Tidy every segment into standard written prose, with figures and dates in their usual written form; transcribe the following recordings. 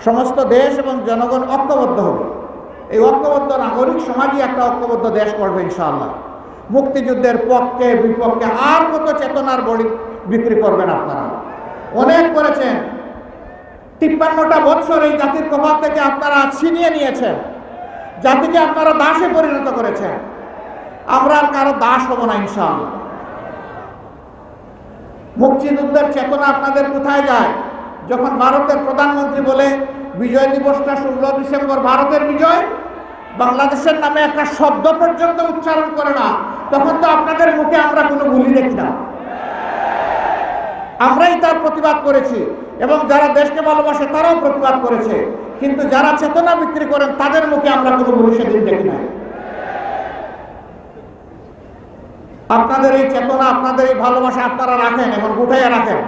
সমস্ত দেশ এবং জনগণ ঐক্যবদ্ধ হবে। এই ঐক্যবদ্ধ নাগরিক সমাজই একটা ঐক্যবদ্ধ দেশ করবে ইনশাআল্লাহ। মুক্তিযুদ্ধের পক্ষে বিপক্ষে আর কত চেতনার বড়ি বিক্রি করবেন আপনারা? অনেক করেছেন। 53টা বছর এই জাতির কপাল থেকে আপনারা ছিনিয়ে নিয়েছেন, জাতিকে আপনারা দাসে পরিণত করেছেন। আমরা আর কারো দাস হব না ইনশাআল্লাহ। মুক্তিযুদ্ধের চেতনা আপনাদের কোথায় যায়? যখন ভারতের প্রধানমন্ত্রী বলে বিজয় দিবসটা 16 ডিসেম্বর ভারতের বিজয়, বাংলাদেশের নামে একটা শব্দ পর্যন্ত উচ্চারণ করে না, তখন তো আপনাদের মুখে আমরা কোনো ভুলি দেখি না। আমরাই তার প্রতিবাদ করেছি এবং যারা দেশকে ভালোবাসে তারাও প্রতিবাদ করেছে, কিন্তু যারা চেতনা বিক্রি করেন তাদের মুখে আমরা কোনো ভুলি সেদিন দেখি না। আপনাদের এই চেতনা, আপনাদের এই ভালোবাসা আপনারা রাখেন এবং গুটাইয়া রাখেন।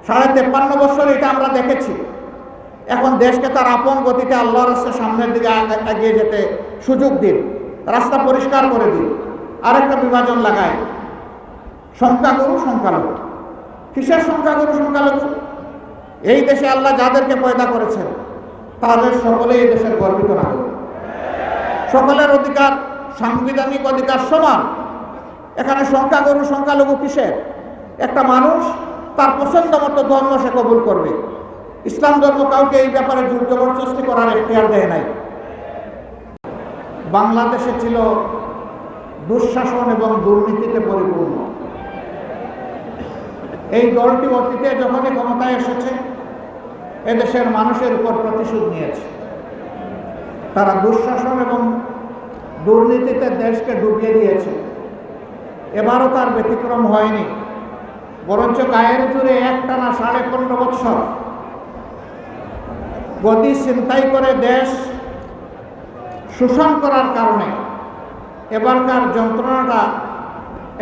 53.5 বছর এটা আমরা দেখেছি। এখন দেশকে তার আপন গতিতে আল্লাহর রাস্তার সামনের দিকে এগিয়ে যেতে সুযোগ দিন, রাস্তা পরিষ্কার করে দিন। আরেকটা বিভাজন লাগায়, সংখ্যাগুরু সংখ্যালঘু। কিসের সংখ্যাগুরু সংখ্যালঘু? এই দেশে আল্লাহ যাদেরকে পয়দা করেছেন তাদের সকলেই এই দেশের গর্বিত নাগরিক। সকলের অধিকার, সাংবিধানিক অধিকার সমান। এখানে সংখ্যাগুরু সংখ্যালঘু কিসের? একটা মানুষ তার পছন্দ মতো ধর্ম সে কবুল করবে। ইসলাম ধর্ম কাউকে এই ব্যাপারে জোর জবরদস্তি করার এখতিয়ার দেয় নাই। বাংলাদেশে ছিল দুঃশাসন এবং দুর্নীতিতে পরিপূর্ণ। এই দলটি অতীতে যখনই ক্ষমতায় এসেছে এদেশের মানুষের উপর প্রতিশোধ নিয়েছে। তারা দুঃশাসন এবং দুর্নীতিতে দেশকে ডুবিয়ে দিয়েছে। এবারও তার ব্যতিক্রম হয়নি, বরঞ্চ গায়ের জুড়ে একটানা 15.5 বছর গদি ছিনতাই করে দেশ শোষণ করার কারণে এবারকার যন্ত্রণাটা,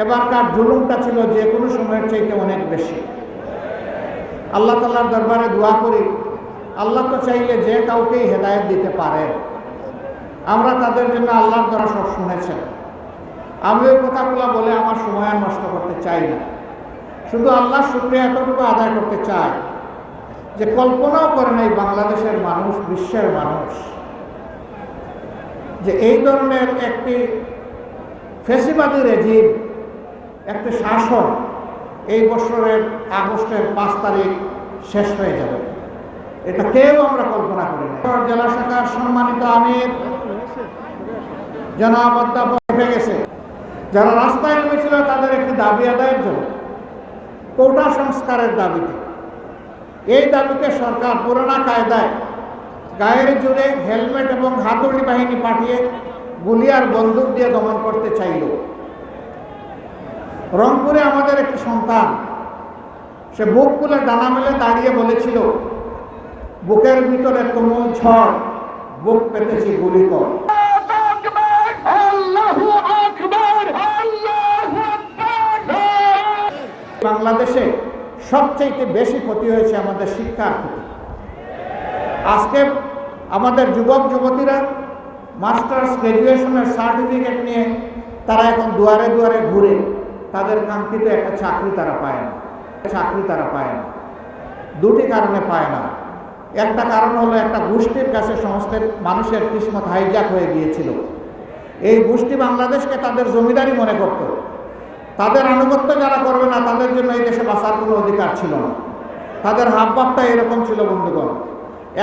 এবারকার জুলুমটা ছিল যে কোনো সময়ের চাইতে অনেক বেশি। আল্লাহ তাআলার দরবারে দোয়া করি, আল্লাহ তো চাইলে যে কাউকেই হেদায়েত দিতে পারে। আমরা তাদের জন্য আল্লাহর দ্বারা সব শুনেছেন। আমি ওই কথাগুলো বলে আমার সময় আর নষ্ট করতে চাই না। শুধু আল্লাহর শুকরিয়া এতটুকু আদায় করতে চাই যে কল্পনাও করে নাই বাংলাদেশের মানুষ, বিশ্বের মানুষ, যে এই ধরনের একটি ফ্যাসিবাদী রেজিম, একটি শাসন এই বছরের আগস্টের 5 তারিখ শেষ হয়ে যাবে। এটা কেউ আমরা কল্পনা করি না। জেলা শাখার সম্মানিত আমির জনাব অধ্যাপক উঠে গেছে। যারা রাস্তায় নেমেছিল তাদের একটি দাবি আদায়ের জন্য, কোটা সংস্কারের দাবিতে। এই দাবিকে সরকার পুরোনো কায়দায় গায়ের জুড়ে হেলমেট এবং হাতুড়ি বাহিনী পাঠিয়ে গুলি আর বন্দুক দিয়ে দমন করতে চাইল। রংপুরে আমাদের একটি সন্তান, সে বুক খুলে ডানা মেলে দাঁড়িয়ে বলেছিল, বুকের ভিতরে তুমুল ঝড়, বুক পেতেছি গুলি কর। বাংলাদেশে সবচেয়ে বেশি ক্ষতি হয়েছে আমাদের শিক্ষার ক্ষতি। আজকে আমাদের যুবক যুবতীরা মাস্টার্স গ্র্যাজুয়েশনের সার্টিফিকেট নিয়ে তারা এখন দুয়ারে দুয়ারে ঘুরে তাদের কাঙ্ক্ষিত একটা চাকরি তারা পায় না। দুটি কারণে পায় না। একটা কারণ হলো একটা গোষ্ঠীর কাছে সমস্ত মানুষের কিসমত হাইজ্যাক হয়ে গিয়েছিল। এই গোষ্ঠী বাংলাদেশকে তাদের জমিদারি মনে করত। তাদের আনুগত্য যারা করবে না তাদের জন্য এই দেশে বাঁচার কোনো অধিকার ছিল না। তাদের হাবভাবটা এরকম ছিল বন্ধুগণ।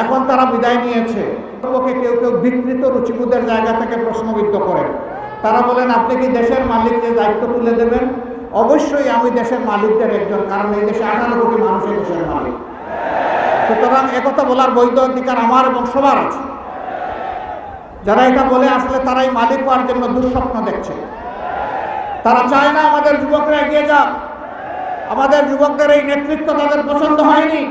এখন তারা বিদায় নিয়েছে। কেউ কেউ বিকৃত রুচিবোধের জায়গা থেকে প্রশ্নবিদ্ধ করেন। তারা বলেন, আপনি কি দেশের মালিককে দায়িত্ব তুলে দেবেন? অবশ্যই আমি দেশের মালিকদের একজন, কারণ এই দেশে 18 কোটি মানুষ এই দেশের মালিক। সুতরাং একথা বলার বৈধ অধিকার আমার এবং সবার আছে। যারা এটা বলে আসলে তারাই মালিক হওয়ার জন্য দুঃস্বপ্ন দেখছে। তারা চায় না আমাদের যুবকরা এগিয়ে যাক। আমাদের যুবকদের এই নেতৃত্ব তাদের পছন্দ হয়নি।